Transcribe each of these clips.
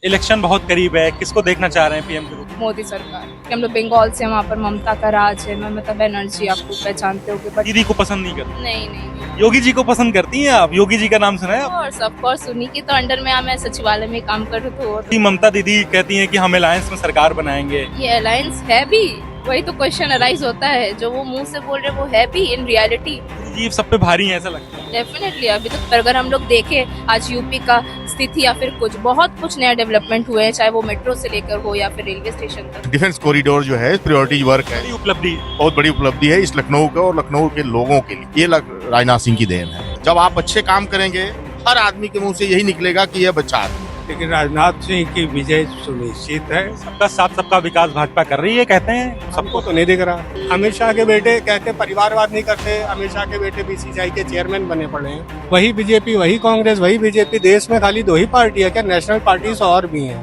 Election बहुत करीब है, किसको देखना चाह रहे हैं पीएम के रूप में? मोदी सरकार कि हम लोग बंगाल से, वहाँ पर ममता का राज है, ममता बनर्जी आपको पहचानते होगे बट दीदी को पसंद नहीं करती, नहीं योगी जी को पसंद करती हैं आप? योगी जी का नाम सुना है आप? और सब कोर्स उन्हीं के तो अंडर में मैं सचिवालय में काम कर रही हूँ तो ममता दीदी कहती हैं कि हम अलायंस में सरकार बनाएंगे। ये अलायंस है भी, वही तो क्वेश्चन अराइज होता है, जो वो मुंह से बोल रहे वो है भी इन रियलिटी जी सब पे भारी है ऐसा लगता है। डेफिनेटली। अभी तक अगर हम लोग देखें आज यूपी का स्थिति या फिर बहुत कुछ नया डेवलपमेंट हुए हैं, चाहे वो मेट्रो से लेकर हो या फिर रेलवे स्टेशन तक। डिफेंस कॉरिडोर जो है प्रायोरिटी वर्क है, बड़ी उपलब्धि है। बहुत बड़ी उपलब्धि है इस लखनऊ का और लखनऊ के लोगों के लिए। ये राजनाथ सिंह की देन है। जब आप अच्छे काम करेंगे हर आदमी के मुंह से यही निकलेगा कि यह बच्चा आदमी। लेकिन राजनाथ सिंह की विजय सुनिश्चित है। सबका साथ सबका विकास भाजपा कर रही है कहते हैं। सबको तो नहीं दिख रहा। अमित शाह के बेटे कहते परिवारवाद नहीं करते, अमित शाह के बेटे बीसीसीआई के चेयरमैन बने पड़े हैं। वही बीजेपी, वही कांग्रेस, वही बीजेपी। देश में खाली दो ही पार्टी है क्या? नेशनल पार्टीज और भी हैं।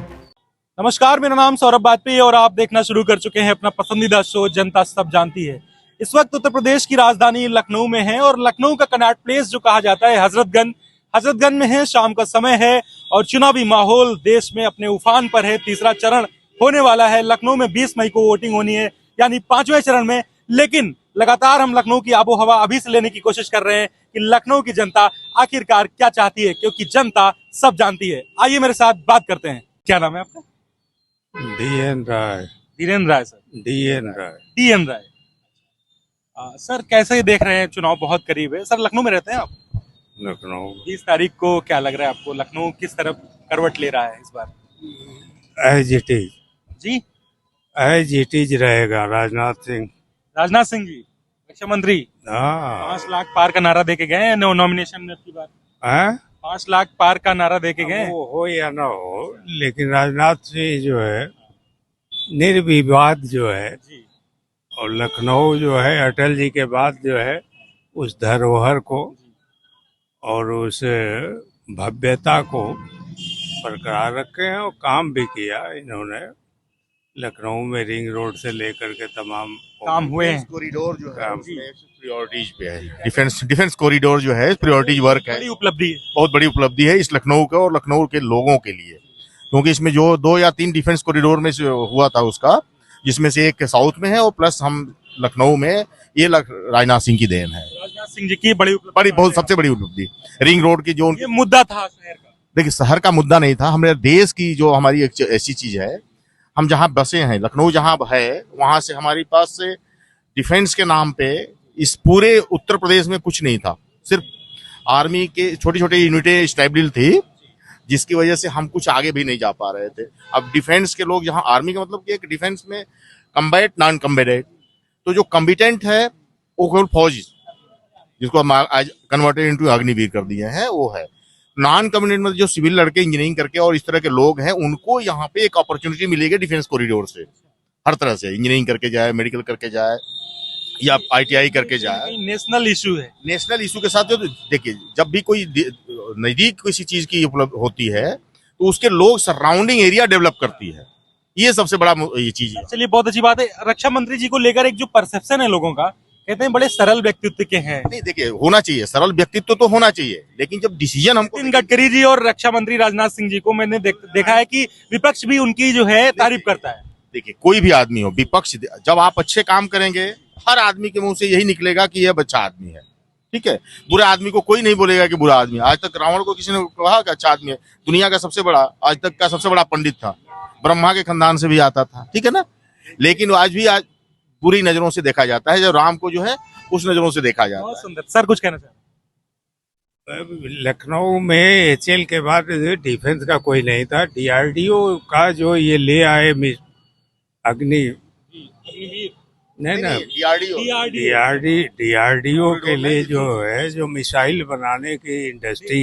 नमस्कार, मेरा नाम सौरभ वाजपेयी और आप देखना शुरू कर चुके हैं अपना पसंदीदा शो जनता सब जानती है। इस वक्त उत्तर प्रदेश की राजधानी लखनऊ में है और लखनऊ का कनॉट प्लेस जो कहा जाता है हजरतगंज में है। शाम का समय है और चुनावी माहौल देश में अपने उफान पर है। तीसरा चरण होने वाला है। लखनऊ में 20 मई को वोटिंग होनी है, यानी 5वें चरण में। लेकिन लगातार हम लखनऊ की आबो हवा अभी से लेने की कोशिश कर रहे हैं कि लखनऊ की जनता आखिरकार क्या चाहती है, क्योंकि जनता सब जानती है। आइए मेरे साथ बात करते हैं। क्या नाम है आपका? डीएन राय। धीरेन्द्र राय सर। डीएन राय। डीएन राय। सर कैसे देख रहे हैं? चुनाव बहुत करीब है। सर लखनऊ में रहते हैं आप? लखनऊ 20 तारीख को क्या लग रहा है आपको? लखनऊ किस तरफ करवट ले रहा है इस बार? एज इट इज, जी एज इट इज रहेगा। राजनाथ सिंह। राजनाथ सिंह जी रक्षा मंत्री हाँ 5 लाख पार का नारा दे के गए हैं नॉमिनेशन में की बार। हैं? 5 लाख पार का नारा दे के गए। वो हो या ना हो, लेकिन राजनाथ सिंह जो है निर्विवाद जो है, जी और लखनऊ जो है अटल जी के बाद जो है उस धरोहर को और उस भव्यता को बरकरार रखे हैं और काम भी किया इन्होंने। लखनऊ में रिंग रोड से लेकर के तमाम काम हुए हैं। कॉरिडोर जो है काम। उसमें प्रायोरिटीज पे है। डिफेंस कॉरिडोर जो है प्रायोरिटी वर्क है, बड़ी उपलब्धि है। बहुत बड़ी उपलब्धि है इस लखनऊ का और लखनऊ के लोगों के लिए। क्योंकि इसमें जो 2 या 3 डिफेंस कॉरिडोर में से हुआ था उसका, जिसमें से एक साउथ में है और प्लस हम लखनऊ में, ये राजनाथ सिंह की देन है। राजनाथ सिंह जी की बड़ी बहुत सबसे बड़ी उपलब्धि। रिंग रोड की जो ये मुद्दा था शहर का। देखिए शहर का मुद्दा नहीं था, हमारे देश की जो हमारी एक ऐसी चीज है, हम जहाँ बसे हैं लखनऊ जहाँ है वहां से हमारे पास से डिफेंस के नाम पे इस पूरे उत्तर प्रदेश में कुछ नहीं था। सिर्फ आर्मी के छोटी छोटी यूनिटें स्टेबल थी, जिसकी वजह से हम कुछ आगे भी नहीं जा पा रहे थे। अब डिफेंस के लोग, जहाँ आर्मी का मतलब कि एक डिफेंस में कम्बैट नॉन कम्बैटेड, तो जो कम्बिटेंट है वो केवल फौज, जिसको हम आज कन्वर्टेड इनटू अग्निवीर कर दिए हैं, वो है। नॉन कम्बिटेंट में जो सिविल लड़के इंजीनियरिंग करके और इस तरह के लोग हैं, उनको यहाँ पे एक अपॉर्चुनिटी मिलेगी डिफेंस कॉरिडोर से। हर तरह से इंजीनियरिंग करके जाए, मेडिकल करके जाए या ITI करके जाए। नेशनल इशू है। नेशनल इशू के साथ जो देखिए, जब भी कोई नजदीक किसी चीज की उपलब्ध होती है तो उसके लोग सराउंडिंग एरिया डेवलप करती है। ये सबसे बड़ा ये चीज है। चलिए बहुत अच्छी बात है। रक्षा मंत्री जी को लेकर एक जो परसेप्शन है लोगों का, कहते हैं बड़े सरल व्यक्तित्व के हैं। नहीं देखिए, होना चाहिए सरल व्यक्तित्व तो होना चाहिए, लेकिन जब डिसीजन हमको नितिन गडकरी जी और रक्षा मंत्री राजनाथ सिंह जी को मैंने देखा है कि विपक्ष भी उनकी जो है तारीफ करता है। देखिए, कोई भी आदमी हो, विपक्ष, जब आप अच्छे काम करेंगे हर आदमी के मुंह से यही निकलेगा कि यह बच्चा आदमी है। ठीक है, बुरा आदमी को कोई नहीं बोलेगा कि बुरा आदमी है। आज तक रावण को किसी ने कहा कि अच्छा आदमी है? दुनिया का सबसे बड़ा, आज तक का सबसे बड़ा पंडित था, ब्रह्मा के खानदान से भी आता था, ठीक है ना। लेकिन आज बुरी नजरों से देखा जाता है, जब राम को जो है उस नजरों से देखा जाता बहुत है। सुंदर। सर कुछ कहना चाहें? लखनऊ में HL के बाद डिफेंस का कोई नहीं था। DRDO का जो ये ले आए अग्नि, नहीं ना, DRDO के लिए जो है जो मिसाइल बनाने की इंडस्ट्री,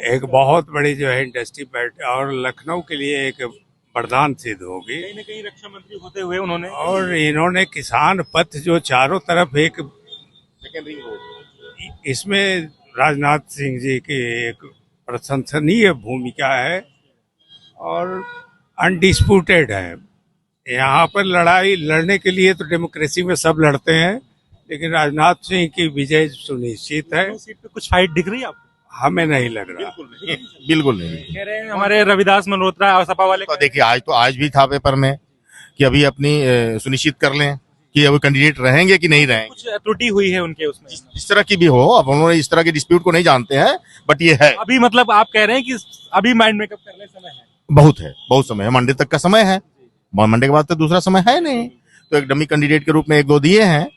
एक बहुत बड़ी जो है इंडस्ट्री बैठ, और लखनऊ के लिए एक वरदान सिद्ध होगी। कहीं न कहीं रक्षा मंत्री होते हुए उन्होंने, और इन्होंने किसान पथ जो चारों तरफ एक, इसमें राजनाथ सिंह जी की एक प्रशंसनीय भूमिका है और अनडिस्प्यूटेड है। यहाँ पर लड़ाई लड़ने के लिए तो डेमोक्रेसी में सब लड़ते हैं, लेकिन राजनाथ सिंह की विजय सुनिश्चित है। सीट पे कुछ फाइट दिख रही है आपको? हमें नहीं लग रहा। बिल्कुल नहीं। कह रहे हैं हमारे रविदास मल्होत्रा सपा वाले तो देखिए आज भी था पेपर में कि अभी अपनी सुनिश्चित कर लें कि वो कैंडिडेट रहेंगे कि नहीं रहेंगे। कुछ त्रुटि हुई है उनके उसमें। इस तरह की भी हो, अब उन्होंने इस तरह के डिस्प्यूट को नहीं जानते हैं, बट ये है। अभी मतलब आप कह रहे हैं कि अभी माइंड मेकअप करने समय है। बहुत समय है, मंडे तक का समय है, मंडे के बाद तो दूसरा समय है नहीं। तो एक डमी कैंडिडेट के रूप में 1-2 दिए हैं,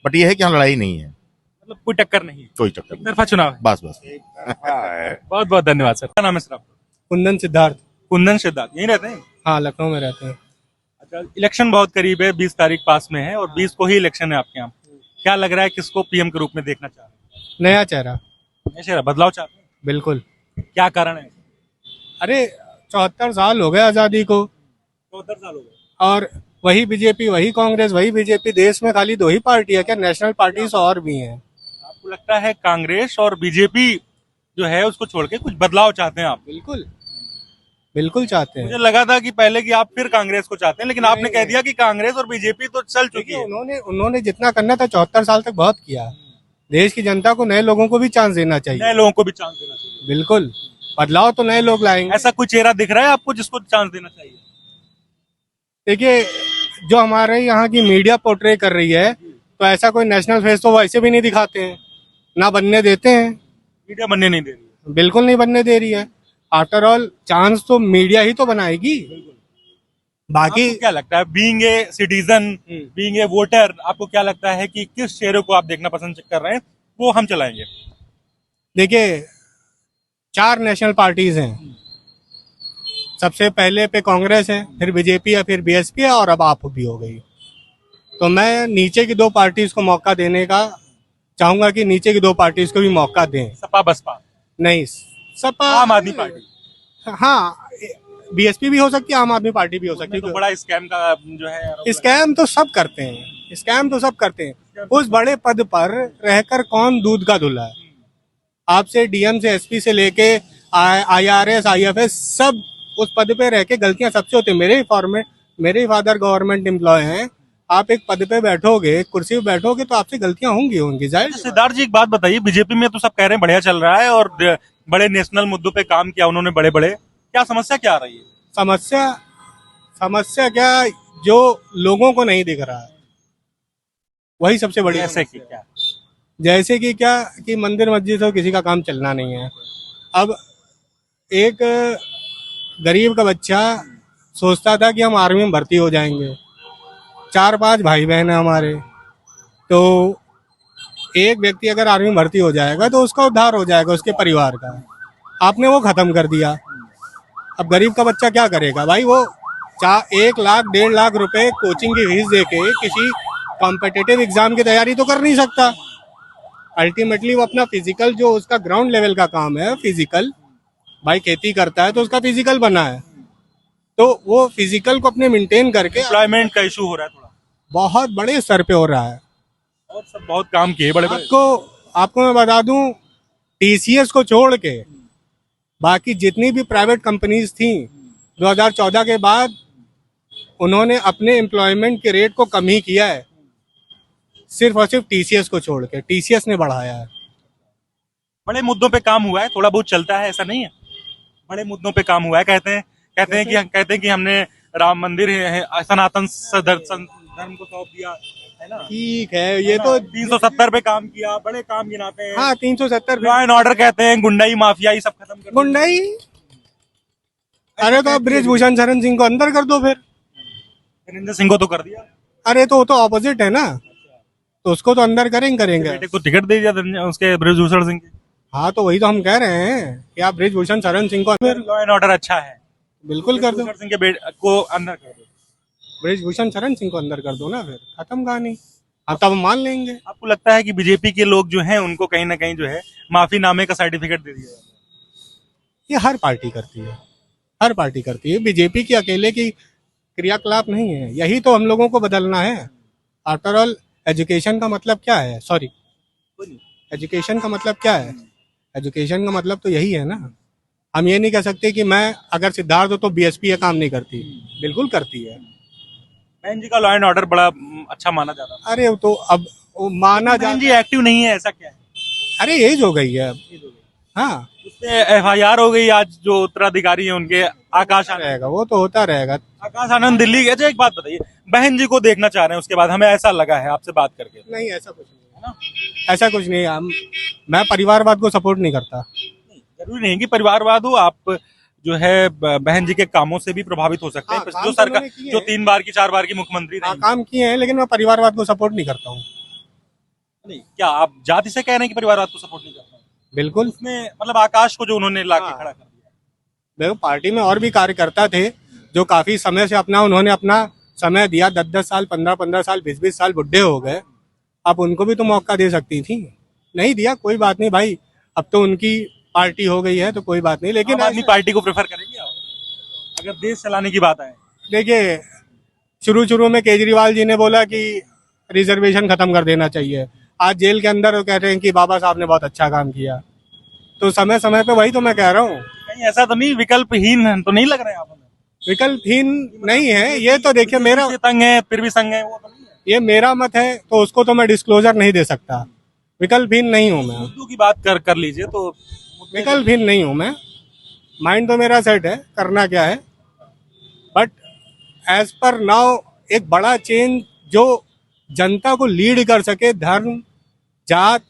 बट ये है कि यहाँ लड़ाई नहीं है, मतलब कोई टक्कर नहीं है, कोई चक्कर नहीं। तरफा चुनाव है। बस बहुत बहुत धन्यवाद सर। क्या नाम है सर आपका? कुंदन सिद्धार्थ। कुंदन सिद्धार्थ यहीं रहते हैं? हाँ, लखनऊ में रहते हैं। अच्छा, इलेक्शन बहुत करीब है, 20 तारीख पास में है और 20 को ही इलेक्शन है आपके यहाँ। क्या लग रहा है किसको पीएम के रूप में देखना चाह रहे नया चेहरा। हैं? चेहरा बदलाव चाहते हैं? बिल्कुल। क्या कारण है? अरे 74 साल हो गए आजादी को, 74 साल हो गए और वही बीजेपी, वही कांग्रेस, वही बीजेपी। देश में खाली 2 ही पार्टी है क्या? नेशनल पार्टीज और भी हैं। आपको लगता है कांग्रेस और बीजेपी जो है उसको छोड़ के कुछ बदलाव चाहते हैं आप? बिल्कुल बिल्कुल चाहते हैं। मुझे लगा था कि पहले कि आप फिर कांग्रेस को चाहते हैं, लेकिन आपने कह दिया कि कांग्रेस और बीजेपी तो चल चुकी है। उन्होंने जितना करना था 74 साल तक बहुत किया। देश की जनता को, नए लोगों को भी चांस देना चाहिए। नए लोगों को भी चांस देना चाहिए। बिल्कुल, बदलाव तो नए लोग लाएंगे। ऐसा कोई चेहरा दिख रहा है आपको जिसको चांस देना चाहिए? देखिए, जो हमारे यहाँ की मीडिया पोर्ट्रे कर रही है, तो ऐसा कोई नेशनल फेस तो वैसे भी नहीं दिखाते हैं, ना बनने देते हैं। मीडिया बनने नहीं दे रही है। बिल्कुल नहीं बनने दे रही है। आफ्टर ऑल चांस तो मीडिया ही तो बनाएगी। बाकी आपको क्या लगता है, being a citizen, being a voter, आपको क्या लगता है कि किस चेहरे को आप देखना पसंद कर रहे हैं वो हम चलाएंगे? देखिए, 4 नेशनल पार्टीज हैं। सबसे पहले पे कांग्रेस है, फिर बीजेपी है, फिर बीएसपी है, और अब आप भी हो गई। तो मैं नीचे की 2 पार्टीज को मौका देने का चाहूंगा कि नीचे की 2 पार्टीज को भी मौका दें। सपा बसपा? नहीं, सपा, आम आदमी पार्टी? हाँ, बीएसपी भी हो सकती है, आम आदमी पार्टी भी हो सकती तो है। बड़ा स्कैम का जो है आरोप स्कैम तो सब करते हैं, स्कैम तो सब करते हैं। उस बड़े पद पर रहकर कौन दूध का धुला है? आपसे डीएम से एसपी से लेके आईआरएस आईएफएस सब उस पद पे रह के गलतियां सबसे होती है। मेरे ही फादर गवर्नमेंट एम्प्लॉय हैं। आप एक पद पे बैठोगे, कुर्सी पे बैठोगे, तो आपसे गलतियां होंगी जाहिर। सिद्धार्थ जी, एक बात बताइए, बीजेपी में तो सब कह रहे हैं बढ़िया चल रहा है और बड़े नेशनल मुद्दों पे काम किया उन्होंने, बड़े बड़े, क्या समस्या क्या आ रही है? समस्या क्या, जो लोगों को नहीं दिख रहा है वही सबसे बड़ी। ऐसे कि क्या? जैसे कि क्या, कि मंदिर मस्जिद हो, किसी का काम चलना नहीं है। अब एक गरीब का बच्चा सोचता था कि हम आर्मी में भर्ती हो जाएंगे। 4-5 भाई बहन है हमारे, तो एक व्यक्ति अगर आर्मी में भर्ती हो जाएगा तो उसका उद्धार हो जाएगा, उसके परिवार का। आपने वो खत्म कर दिया। अब गरीब का बच्चा क्या करेगा भाई? वो 1 लाख 1.5 लाख रुपए कोचिंग की फीस देके किसी कॉम्पिटिटिव एग्जाम की तैयारी तो कर नहीं सकता। अल्टीमेटली वो अपना फिजिकल, जो उसका ग्राउंड लेवल का काम है, फिजिकल, भाई खेती करता है तो उसका फिजिकल बना है, तो वो फिजिकल को अपने मेंटेन करके। एम्प्लॉयमेंट का इशू हो रहा है थोड़ा, बहुत बड़े स्तर पे हो रहा है। और सब बहुत काम किए बड़े बड़े। आपको मैं बता दूं, टीसीएस को छोड़ के बाकी जितनी भी प्राइवेट कंपनीज थी 2014 के बाद, उन्होंने अपने एम्प्लॉयमेंट के रेट को कम ही किया है, सिर्फ और सिर्फ टीसीएस को छोड़ के। टीसीएस ने बढ़ाया है। बड़े मुद्दों पे काम हुआ है, थोड़ा बहुत चलता है, ऐसा नहीं है? बड़े मुद्दों पे काम हुआ है, कहते हैं कि हमने राम मंदिर सनातन धर्म को सौंप दिया है ना। ठीक है, ये तो 370 पे काम किया, बड़े काम गिनाते हैं। हाँ, 370 लॉ एंड ऑर्डर कहते हैं, गुंडाई माफिया सब खत्म कर। गुंडाई? अरे तो आप बृजभूषण शरण सिंह को अंदर कर दो फिर। धर्मेंद्र सिंह को तो कर दिया। अरे तो वो तो ऑपोजिट है ना, तो उसको तो अंदर करेंगे। बेटे को टिकट दे दिया उसके, बृजभूषण सिंह के। हाँ, तो वही तो हम कह रहे हैं कि आप बृजभूषण शरण सिंह को फिर। लॉ एंड ऑर्डर अच्छा है, बिल्कुल कर दो। बृजभूषण सिंह के बेटे को अंदर कर दो। बृजभूषण शरण सिंह को अंदर कर दो ना, फिर खत्म कहानी। अब तब मान लेंगे। आपको लगता है कि बीजेपी के लोग जो हैं उनको कहीं ना कहीं जो है माफीनामे का सर्टिफिकेट दे दिया? ये हर पार्टी करती है, हर पार्टी करती है। बीजेपी की अकेले की क्रियाकलाप नहीं है, यही तो हम लोगों को बदलना है। आफ्टर ऑल एजुकेशन का मतलब क्या है? एजुकेशन का मतलब क्या है? एजुकेशन का मतलब तो यही है ना। हम ये नहीं कह सकते कि मैं अगर सिद्धार्थ हो तो बीएसपी ये काम नहीं करती, बिल्कुल करती है। बहन जी का लॉ एंड ऑर्डर बड़ा अच्छा माना जाता है। अरे तो अब वो माना बहन जी एक्टिव नहीं है, ऐसा क्या है? अरे एज हो गई है अब। हाँ, उससे FIR हो गई आज, जो उत्तराधिकारी है उनके आकाश आनंद। रहेगा, वो तो होता रहेगा। आकाश आनंद दिल्ली गए। अच्छा एक बात बताइए, बहन जी को देखना चाह रहे हैं उसके बाद, हमें ऐसा लगा है आपसे बात करके। नहीं, ऐसा कुछ नहीं है ना, ऐसा कुछ नहीं है। मैं परिवारवाद को सपोर्ट नहीं करता। जरूरी नहीं कि परिवारवाद हो, आप जो है बहन जी के कामों से भी प्रभावित हो सकते हैं। हाँ, जो काम तो सरकार उन्होंने किए जो हैं। 3 बार की 4 बार की मुख्यमंत्री हाँ, रही। काम किए हैं, लेकिन मैं परिवारवाद को सपोर्ट नहीं करता हूँ। नहीं, क्या आप जाति से कह रहे हैं कि परिवारवाद को सपोर्ट नहीं करते हैं? बिल्कुल। उसमें मतलब आकाश को जो उन्होंने लाके हाँ। खड़ा कर दिया। देखो, पार्टी में और भी कार्यकर्ता थे जो काफी समय से उन्होंने अपना समय दिया, 10-10 साल, 15-15 साल, 20-20 साल बुढ़े हो गए। अब उनको भी तो मौका दे सकती थी, नहीं दिया। कोई बात नहीं भाई, अब तो उनकी पार्टी हो गई है तो कोई बात नहीं। लेकिन आम आदमी पार्टी को प्रेफर करेंगे आप अगर देश चलाने की बात आए? देखिए, शुरू शुरू में केजरीवाल जी ने बोला कि रिजर्वेशन खत्म कर देना चाहिए। आज जेल के अंदर वो कह रहे हैं कि बाबा साहब ने बहुत अच्छा काम किया। तो समय समय पे, वही तो मैं कह रहा हूँ, कहीं ऐसा तो नहीं विकल्पहीन तो नहीं लग रहा है आप हमें? विकल्पहीन नहीं है ये तो। देखिए, मेरा से तंग है फिर भी संग है, वो तो नहीं है। ये मेरा मत है तो उसको तो मैं डिस्क्लोजर नहीं दे सकता। विकल्पहीन नहीं हूँ मैं, मुद्दों की बात कर लीजिए तो। विकल्पहीन नहीं हूँ मैं। माइंड तो मेरा सेट है, करना क्या है। बट एज पर नाउ एक बड़ा चेंज जो जनता को लीड कर सके, धर्म, जात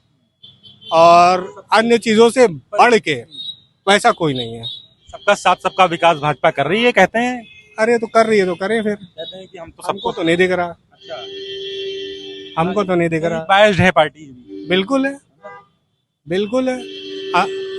और अन्य चीजों से बढ़ के, वैसा कोई नहीं है। सबका साथ सबका विकास भाजपा कर रही है कहते हैं। अरे तो कर रही है तो करें फिर। कहते हैं कि हम तो हमको सबको तो नहीं दिख रहा, हमको तो नहीं दिख रहा। बायस्ड है पार्टी। बिल्कुल है, बिल्कुल है।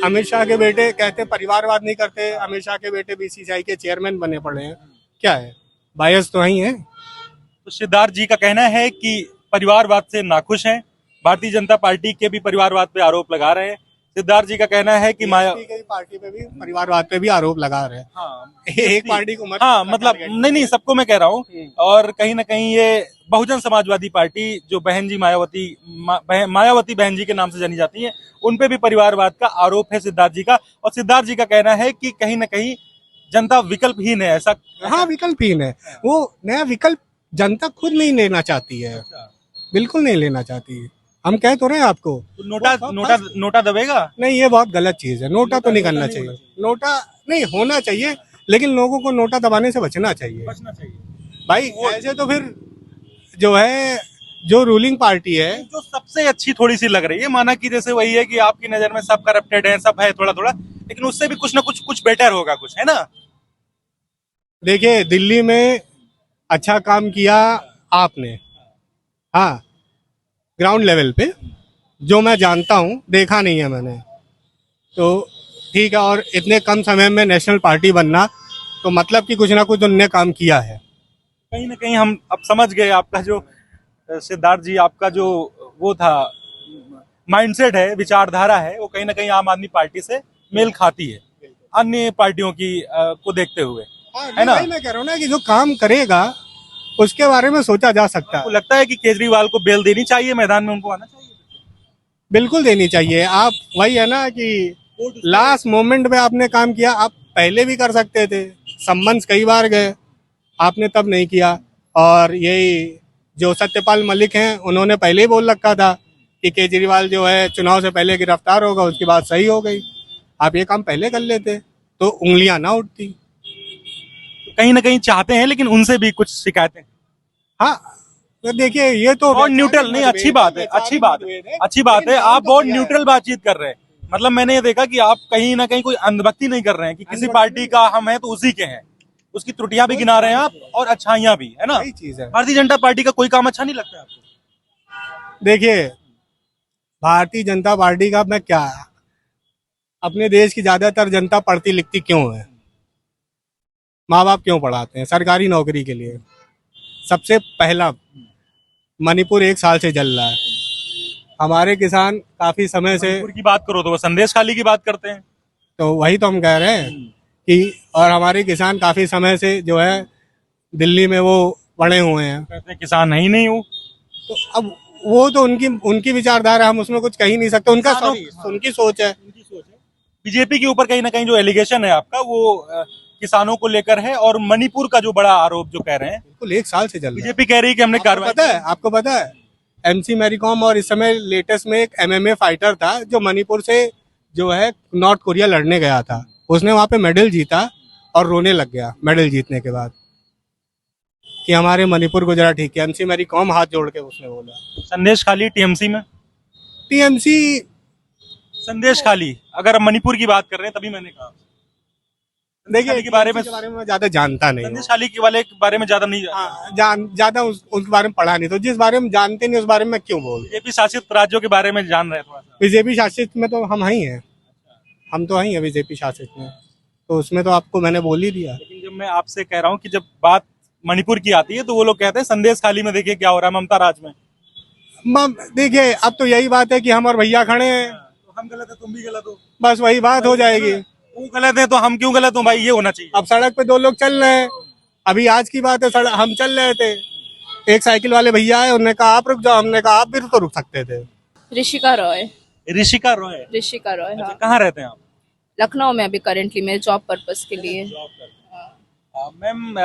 अमित शाह के बेटे कहते परिवारवाद नहीं करते, अमित शाह के बेटे BCCI के चेयरमैन बने पड़े हैं। क्या है, बायस तो ही है। तो सिद्धार्थ जी का कहना है कि परिवारवाद से नाखुश हैं। भारतीय जनता पार्टी के भी परिवारवाद पे आरोप लगा रहे हैं। सिद्धार्थ जी का कहना है कि BSP की पार्टी पे भी परिवारवाद पे भी आरोप लगा रहे हैं। हाँ, एक पार्टी को मत। हाँ मतलब नहीं सबको मैं कह रहा हूँ। और कहीं ना कहीं ये बहुजन समाजवादी पार्टी जो बहन जी मायावती बहन जी के नाम से जानी जाती है, उन पे भी परिवारवाद का आरोप है सिद्धार्थ जी का। और सिद्धार्थ जी का कहना है कि कहीं ना कहीं जनता विकल्पहीन है। ऐसा हाँ, विकल्पहीन है। वो नया विकल्प जनता खुद नहीं लेना चाहती है, बिल्कुल नहीं लेना चाहती है। हम कह तो रहे हैं आपको। तो नोटा दबेगा? नहीं, ये बहुत गलत चीज है। नोटा तो नहीं करना चाहिए, नोटा नहीं होना चाहिए, लेकिन लोगों को नोटा दबाने से बचना चाहिए भाई। ऐसे तो फिर जो है, जो रूलिंग पार्टी है, जो सबसे अच्छी थोड़ी सी लग रही है, माना कि जैसे वही है कि आपकी नजर में सब करप्टेड है, सब है थोड़ा थोड़ा, लेकिन उससे भी कुछ ना कुछ बेटर होगा, कुछ है ना। देखिए, दिल्ली में अच्छा काम किया आपने, हाँ, ग्राउंड लेवल पे, जो मैं जानता हूँ, देखा नहीं है मैंने, तो ठीक है। और इतने कम समय में नेशनल पार्टी बनना, तो मतलब कि कुछ ना कुछ उन्होंने काम किया है। कहीं ना कहीं हम अब समझ गए आपका जो सिद्धार्थ जी, आपका जो वो था माइंडसेट है, विचारधारा है, वो कहीं ना कहीं आम आदमी पार्टी से मेल खाती है अन्य पार्टियों की को देखते हुए, है ना। मैं कह रहा हूँ ना कि जो काम करेगा उसके बारे में सोचा जा सकता है। आपको लगता है कि केजरीवाल को बेल देनी चाहिए, मैदान में उनको आना चाहिए? बिल्कुल देनी चाहिए। आप वही है ना कि लास्ट मोमेंट में आपने काम किया, आप पहले भी कर सकते थे। सम्मन्स कई बार गए, आपने तब नहीं किया। और यही जो सत्यपाल मलिक हैं, उन्होंने पहले ही बोल रखा था कि केजरीवाल जो है चुनाव से पहले गिरफ्तार होगा, उसकी बात सही हो गई। आप ये काम पहले कर लेते तो उंगलियां ना उठती। कहीं ना कहीं चाहते हैं, लेकिन उनसे भी कुछ शिकायतें। हाँ, तो देखिए, ये तो बहुत न्यूट्रल नहीं, अच्छी बात है, अच्छी बात है, अच्छी बात है। आप बहुत न्यूट्रल बातचीत कर रहे हैं। मतलब मैंने ये देखा कि आप कहीं ना कहीं कोई अंधभक्ति नहीं कर रहे हैं कि किसी पार्टी का हम हैं तो उसी के हैं। उसकी त्रुटियां भी गिना रहे हैं आप और अच्छाइयां भी, है ना। सही चीज है। भारतीय जनता पार्टी का कोई काम अच्छा नहीं लगता है आपको? देखिए, भारतीय जनता पार्टी का मैं क्या, अपने देश की ज्यादातर जनता पढ़ती लिखती क्यों है? माँ बाप क्यों पढ़ाते हैं? सरकारी नौकरी के लिए। सबसे पहला, मणिपुर 1 साल से जल रहा है। हमारे किसान काफी समय से, मणिपुर की बात करो तो वो संदेश खाली की बात करते हैं। तो वही तो हम कह रहे हैं कि, और हमारे किसान काफी समय से जो है दिल्ली में वो पड़े हुए हैं। कहते हैं किसान है ही नहीं हूँ। तो अब वो तो उनकी विचारधारा, हम उसमें कुछ कह ही नहीं सकते। उनका उनकी सोच है। बीजेपी के ऊपर कहीं ना कहीं जो एलिगेशन है आपका, वो किसानों को लेकर है, और मणिपुर का जो बड़ा आरोप जो कह रहे हैं, बिल्कुल 1 साल से चल रहा है। बीजेपी कह रही है कि हमने कार्रवाई। आपको पता है MC मैरी कॉम, और इस समय लेटेस्ट में एक MMA फाइटर था जो मणिपुर से जो है नॉर्थ कोरिया लड़ने गया था, उसने वहाँ पे मेडल जीता और रोने लग गया मेडल जीतने के बाद कि हमारे मणिपुर को जरा ठीक है। एमसी मेरी कॉम हाथ जोड़ के उसने बोला। संदेश खाली टीएमसी में, टीएमसी संदेश खाली, अगर हम मणिपुर की बात कर रहे हैं तभी मैंने कहा। देखिए के बारे में मैं ज्यादा जानता नहीं हूँ। संदेश खाली के वाले के बारे में ज्यादा नहीं जानता। हाँ, ज्यादा उस बारे में पढ़ा नहीं, तो जिस बारे में जानते नहीं उस बारे में मैं क्यों बोल। बीजेपी शासित राज्यों के बारे में जान रहे हैं थोड़ा सा। बीजेपी शासित में तो हम ही हैं, हम तो ही हैं बीजेपी शासित में, तो उसमें तो आपको मैंने बोल ही दिया। लेकिन जब मैं आपसे कह रहा हूँ कि जब बात मणिपुर की आती है तो वो लोग कहते हैं संदेश खाली में देखिए क्या हो रहा है ममता राज में। देखिए अब तो यही बात है कि हम और भैया खड़े हैं, तो हम गलत है तुम भी गलत हो, बस वही बात हो जाएगी। वो गलत है तो हम क्यों गलत हो भाई, ये होना चाहिए। अब सड़क पे दो लोग चल रहे हैं, अभी आज की बात है, सड़क हम चल रहे थे, एक साइकिल वाले भैया आए, उन्होंने कहा आप रुक जाओ, हमने कहा आप भी तो रुक सकते थे। ऋषिका रॉय। ऋषिका रॉय, ऋषिका रॉय, हाँ। कहाँ रहते हैं आप? लखनऊ में अभी करेंटली मेरे जॉब पर्पस के लिए। मैम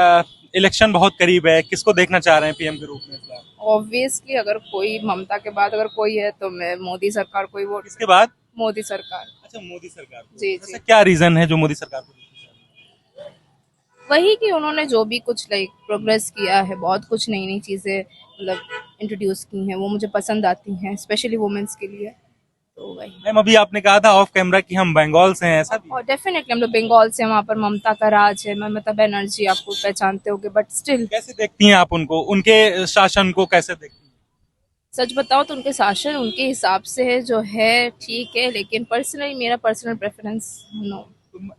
इलेक्शन बहुत करीब है, किसको देखना चाह रहे हैं पीएम के रूप में? ऑब्वियसली अगर कोई ममता के बाद अगर कोई है तो मैं मोदी सरकार को ही वोट। किसके बाद? मोदी सरकार। अच्छा, मोदी सरकार। जी जी। ऐसा क्या रीजन है जो मोदी सरकार को? वही कि उन्होंने जो भी कुछ लाइक प्रोग्रेस किया है, बहुत कुछ नई नई चीजें मतलब इंट्रोड्यूस की हैं, वो मुझे पसंद आती हैं, स्पेशली वुमेन्स के लिए। तो वही। मैम अभी आपने कहा था ऑफ कैमरा कि हम बंगाल से हैं, ऐसा भी? और डेफिनेटली हम लोग बंगाल से, वहाँ पर ममता का राज है, ममता बनर्जी आपको पहचानते होगे, बट स्टिल। कैसे देखती हैं आप उनको, उनके शासन को कैसे देखती हैं? सच बताओ तो उनके शासन उनके हिसाब से है जो है, ठीक है, लेकिन पर्सनली मेरा पर्सनल प्रेफरेंस नो।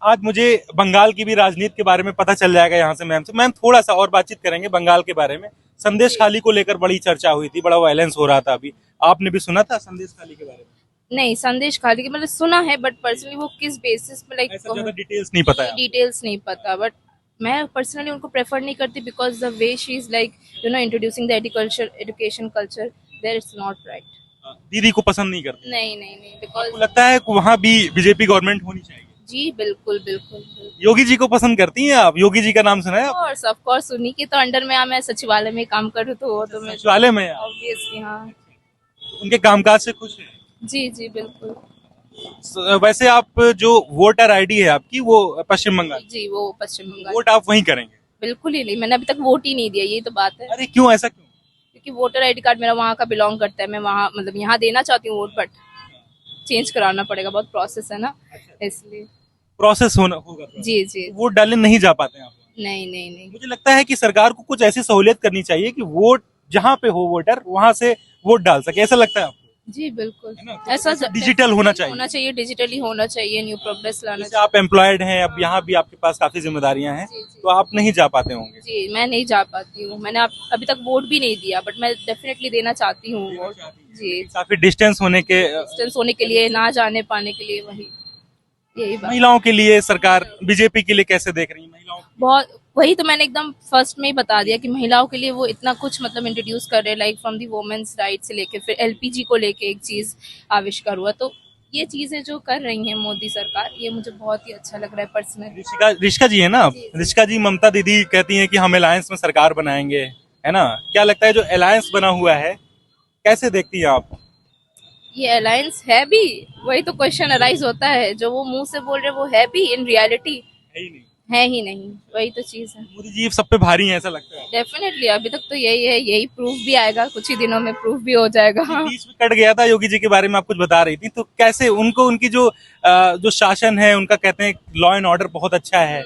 आज मुझे बंगाल की भी राजनीति के बारे में पता चल जाएगा यहाँ से मैम से। मैम थोड़ा सा और बातचीत करेंगे बंगाल के बारे में। संदेश खाली को लेकर बड़ी चर्चा हुई थी, बड़ा वायलेंस हो रहा था अभी, आपने भी सुना था संदेश खाली के बारे में? नहीं, संदेश खाली की मतलब सुना है, बट पर्सनली वो किस बेसिस पे लाइक ऐसा ज्यादा डिटेल्स नहीं पता है। डिटेल्स नहीं पता, बट मैं पर्सनली उनको प्रेफर नहीं करती because the way she is like introducing the education culture there, it's not right. दीदी को पसंद नहीं करती? नहीं बिकॉज आपको लगता है कि वहाँ भी बीजेपी गवर्नमेंट होनी चाहिए? जी बिल्कुल बिल्कुल बिल्कुल। योगी जी को पसंद करती हैं आप? योगी जी का नाम सुना है आप? और ऑफ कोर्स उन्हीं के तो अंडर में मैं सचिवालय में काम करूँ तो वो तो मैं सचिवालय में ऑब्वियसली हाँ। उनके कामकाज से खुश हैं? जी जी बिल्कुल। वैसे आप जो वोटर आईडी है आपकी वो पश्चिम बंगाल, जी वो पश्चिम बंगाल। वोट आप वहीं करेंगे? बिल्कुल ही नहीं, मैंने अभी तक वोट ही नहीं दिया, यही तो बात है। अरे क्यों, ऐसा क्यों? क्योंकि वोटर आईडी कार्ड मेरा वहाँ का बिलोंग करता है, मैं वहाँ मतलब यहाँ देना चाहती हूँ वोट, बट चेंज कराना पड़ेगा, बहुत प्रोसेस है ना, इसलिए। प्रोसेस होगा तो। जी जी। वोट डालने नहीं जा पाते हैं आप? नहीं। मुझे लगता है कि सरकार को कुछ ऐसी सहूलियत करनी चाहिए कि वोट जहाँ पे हो वोटर वहां से वोट डाल सके, ऐसा लगता है आपको? जी बिल्कुल, है ना? ऐसा डिजिटल होना चाहिए। डिजिटली होना चाहिए, न्यू प्रोग्रेस लाना जैसे आप एम्प्लॉयड हैं, अब यहाँ भी आपके पास काफी जिम्मेदारियां हैं, जी। तो आप नहीं जा पाते होंगे। जी मैं नहीं जा पाती हूँ, मैंने अभी तक वोट भी नहीं दिया, बट मैं डेफिनेटली देना चाहती हूँ वोट। जी, काफी डिस्टेंस होने के, डिस्टेंस होने के लिए, ना जाने पाने के लिए, वही यही बात। महिलाओं के लिए सरकार बीजेपी के लिए कैसे देख रही है महिलाओं? बहुत, वही तो मैंने एकदम फर्स्ट में ही बता दिया कि महिलाओं के लिए वो इतना कुछ मतलब इंट्रोड्यूस कर रहे हैं, like from the women's right से लेके फिर एलपीजी को लेके एक चीज आविष्कार हुआ, तो ये चीजें जो कर रही है मोदी सरकार, ये मुझे बहुत ही अच्छा लग रहा है पर्सनली। ऋषिका जी है ना आप? ऋषिका जी, ममता दीदी कहती हैं कि हम अलायंस में सरकार बनाएंगे, है ना? क्या लगता है जो अलायंस बना हुआ है कैसे देखती हैं आप? ये अलायंस है भी, वही तो क्वेश्चन अराइज होता है, जो वो मुंह से बोल रहे वो है भी, इन रियलिटी है ही नहीं, वही तो चीज है। मोदी जी सब पे भारी है ऐसा लगता है? डेफिनेटली अभी तक तो यही है, यही प्रूफ भी आएगा, कुछ ही दिनों में प्रूफ भी हो जाएगा। बीच में कट गया था, योगी जी के बारे में आप कुछ बता रही थी, तो कैसे उनको उनकी जो शासन है उनका, कहते हैं लॉ एंड ऑर्डर बहुत अच्छा है,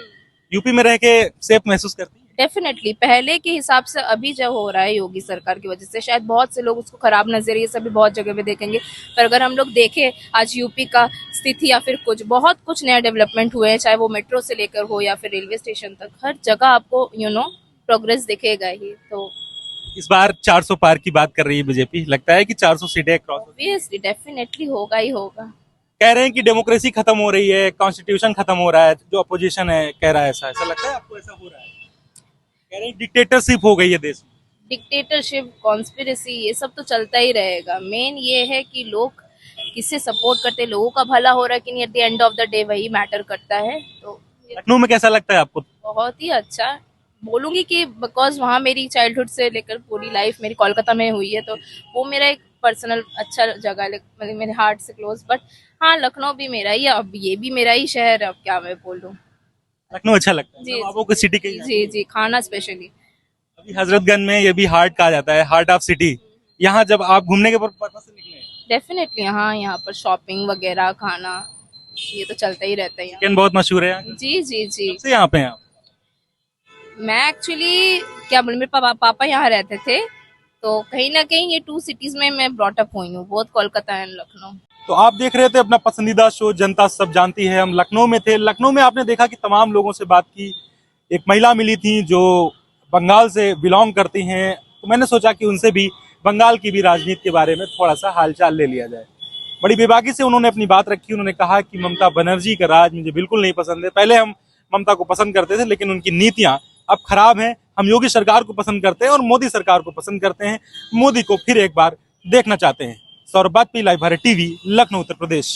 यूपी में रह के सेफ महसूस करती है? डेफिनेटली पहले के हिसाब से अभी जो हो रहा है योगी सरकार की वजह से, शायद बहुत से लोग उसको खराब नजरिए से भी बहुत जगह पे देखेंगे, पर अगर हम लोग देखें आज यूपी का स्थिति या फिर बहुत कुछ नया डेवलपमेंट हुए हैं, चाहे वो मेट्रो से लेकर हो या फिर रेलवे स्टेशन तक, हर जगह आपको प्रोग्रेस दिखेगा ही। तो इस बार 400 पार की बात कर रही है बीजेपी, लगता है कि 400 सीटें क्रॉस? ऑब्वियसली डेफिनेटली होगा ही होगा। कह रहे हैं कि डेमोक्रेसी खत्म हो रही है, कॉन्स्टिट्यूशन खत्म हो रहा है, जो अपोजिशन है कह रहा है, ऐसा लगता है आपको? ऐसा हो रहा है? कह रहे हैं डिक्टेटरशिप हो गई है देश में। डिक्टेटरशिप, कॉन्स्पिरेसी, ये सब तो चलता ही रहेगा। मेन ये है कि लोग किससे सपोर्ट करते हैं, लोगों का भला हो रहा है कि नहीं, at the end of the day वही मैटर करता है। तो लखनऊ में कैसा लगता है आपको? बहुत ही अच्छा बोलूंगी कि बिकॉज वहाँ मेरी चाइल्डहुड से लेकर पूरी लाइफ मेरी कोलकाता में हुई है, तो वो मेरा एक पर्सनल अच्छा जगह मतलब मेरे हार्ट से क्लोज। बट हाँ, लखनऊ भी मेरा ही है, अब ये भी मेरा ही शहर है, अब क्या मैं बोलूँ। लखनऊ अच्छा लगता है जी, आपको को सिटी के ही? जी जी, खाना स्पेशली। अभी हजरतगंज में ये भी हार्ट कहा जाता है, हार्ट ऑफ सिटी। यहाँ जब आप घूमने के पर्पज से निकले हैं, डेफिनेटली हाँ, यहाँ पर शॉपिंग वगैरह, खाना, ये तो चलता ही रहता है यहाँ। चिकन बहुत मशहूर है यहाँ का। जी जी जी। कब से यहाँ पे हैं आप? मैं एक्चुअली क्या बोलूं, मेरे पापा यहाँ रहते थे, तो कहीं ना कहीं ये 2 सिटीज में मैं ब्रॉट अप हुई हूँ, बोथ कोलकाता एंड लखनऊ। तो आप देख रहे थे अपना पसंदीदा शो जनता सब जानती है। हम लखनऊ में थे। लखनऊ में आपने देखा कि तमाम लोगों से बात की। एक महिला मिली थी जो बंगाल से बिलोंग करती हैं, तो मैंने सोचा कि उनसे भी बंगाल की भी राजनीति के बारे में थोड़ा सा हालचाल ले लिया जाए। बड़ी बेबाकी से उन्होंने अपनी बात रखी। उन्होंने कहा कि ममता बनर्जी का राज मुझे बिल्कुल नहीं पसंद है। पहले हम ममता को पसंद करते थे, लेकिन उनकी नीतियां अब खराब हैं। हम योगी सरकार को पसंद करते हैं और मोदी सरकार को पसंद करते हैं। मोदी को फिर एक बार देखना चाहते हैं। Saurabh Bajpayee, live Bharat TV, Lucknow, Uttar Pradesh.